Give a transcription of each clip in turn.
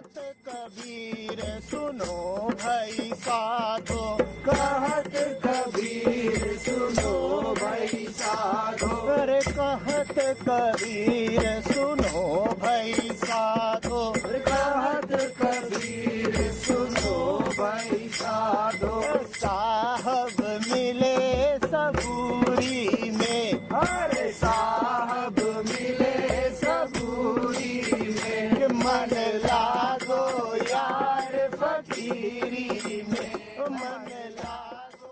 कहत कबीर सुनो भाई साधो, कहत कबीर सुनो भाई साधो, अरे कहत कबीर सुनो भाई साधो, कहत कबीर सुनो भाई साधो। साहब मिले सबूरी में, अरे साहब मिले सबूरी में, मन लागो यार फकीरी में, मन लागो।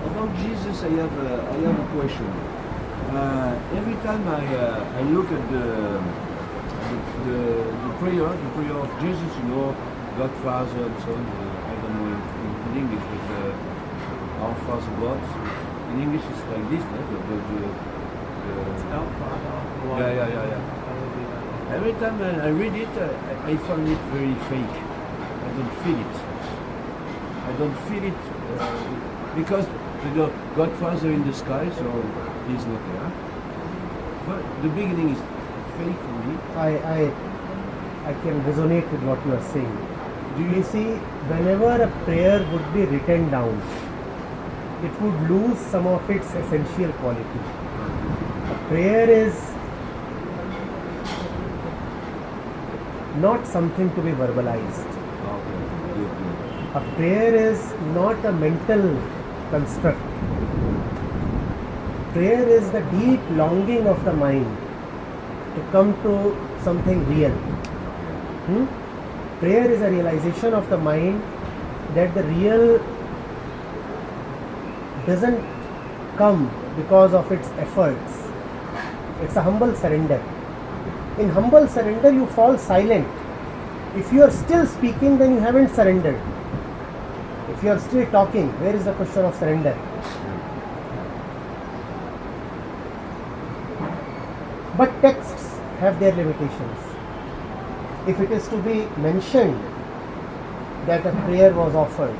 About Jesus, I have a question. Every time I look at the prayer of Jesus, God Father and Son. I don't know in English, but our Father God. In English, it's like this, right? Our Father. Yeah. Every time I read it, I find it very fake. I don't feel it. Because the Godfather in the sky, so he's not there. But the beginning is fake for me. I can resonate with what you are saying. Do you see, whenever a prayer would be written down, it would lose some of its essential quality. A prayer is not something to be verbalized. A prayer is not a mental construct. Prayer is the deep longing of the mind to come to something real. Prayer is a realization of the mind that the real doesn't come because of its efforts. It's a humble surrender. In humble surrender, you fall silent. If you are still speaking, then you haven't surrendered. If you are still talking, where is the question of surrender? But texts have their limitations. If it is to be mentioned that a prayer was offered,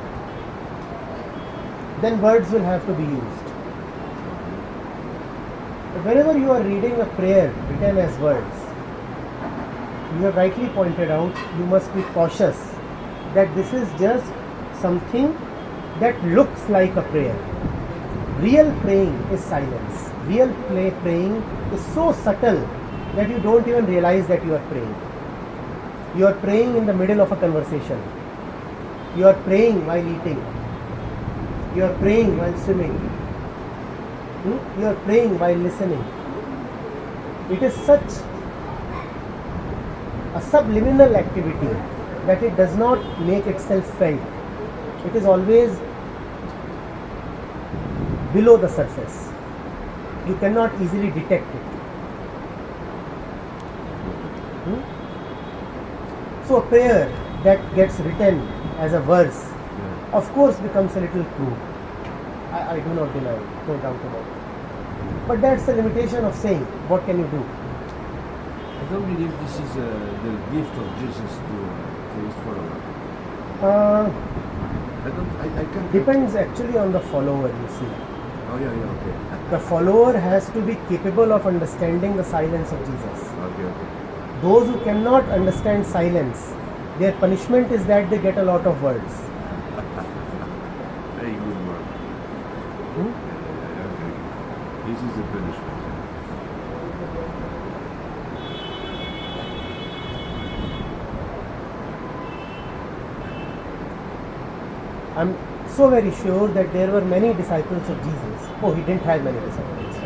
then words will have to be used. But whenever you are reading a prayer written as words, you have rightly pointed out, you must be cautious that this is just something that looks like a prayer. Real praying is silence. Real praying is so subtle that you don't even realize that you are praying. You are praying in the middle of a conversation. You are praying while eating. You are praying while swimming. You are praying while listening. It is such a subliminal activity that it does not make itself felt. It is always below the surface. You cannot easily detect it. So a prayer that gets written as a verse, of course, becomes a little crude. I do not deny it, no doubt about it. But that's the limitation of saying, what can you do? I don't believe this is the gift of Jesus to his follower. I can't. Depends actually on the follower, you see. Oh yeah, okay. The follower has to be capable of understanding the silence of Jesus. Okay. Those who cannot understand silence, their punishment is that they get a lot of words. Very good word. This is the punishment. I'm so very sure that there were many disciples of Jesus. Oh, he didn't have many disciples.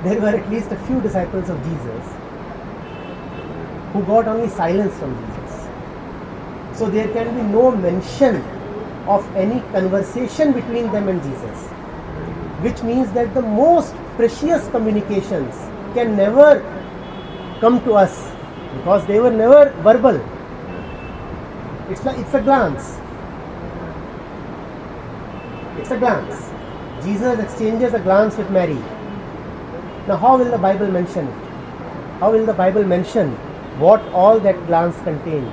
There were at least a few disciples of Jesus who got only silence from Jesus. So there can be no mention of any conversation between them and Jesus, which means that the most precious communications can never come to us because they were never verbal. It's a glance. It's a glance. Jesus exchanges a glance with Mary. Now how will the Bible mention it? How will the Bible mention what all that glance contained?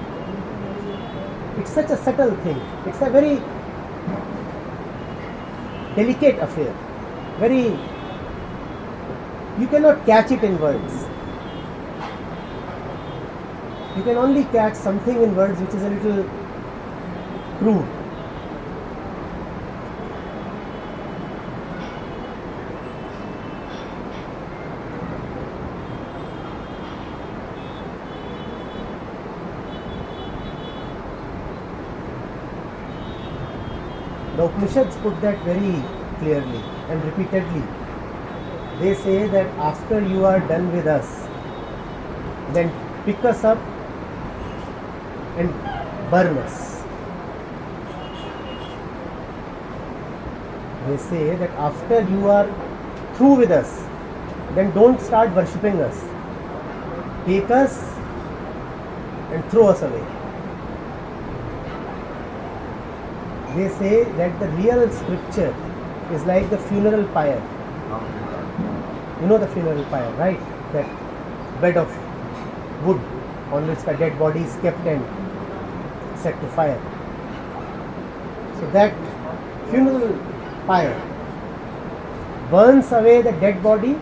It's such a subtle thing. It's a very delicate affair. You cannot catch it in words. you can only catch something in words which is a little crude. The Upanishads put that very clearly and repeatedly. They say that after you are done with us, then pick us up and burn us. They say that after you are through with us, then don't start worshipping us. Take us and throw us away. They say that the real scripture is like the funeral pyre. You know the funeral pyre, right? That bed of wood on which the dead body is kept and set to fire. So that funeral pyre burns away the dead body,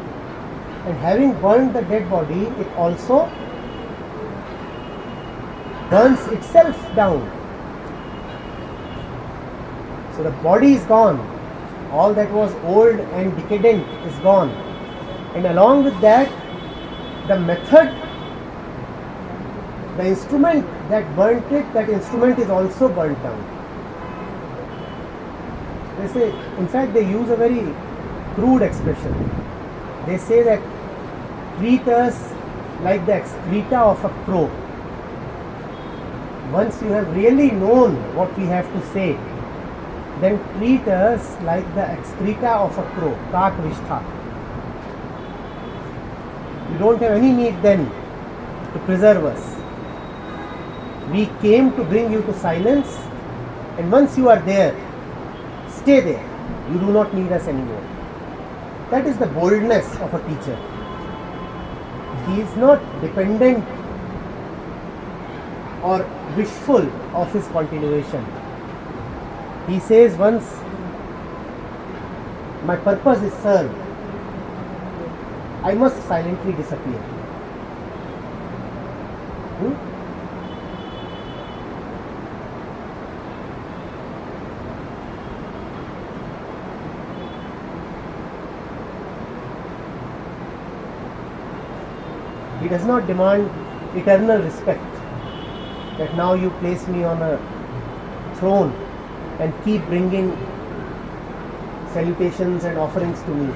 and having burned the dead body, it also burns itself down. So the body is gone, all that was old and decadent is gone, and along with that, the method, the instrument that burnt it, that instrument is also burnt down. They say, in fact, they use a very crude expression. They say that treat us like the excreta of a crow. Once you have really known what we have to say, then treat us like the excreta of a crow, kaak vishtha. You don't have any need then to preserve us. We came to bring you to silence, and once you are there, stay there. You do not need us anymore. That is the boldness of a teacher. He is not dependent or wishful of his continuation. He says, once my purpose is served, I must silently disappear. He does not demand eternal respect, that now you place me on a throne and keep bringing salutations and offerings to me.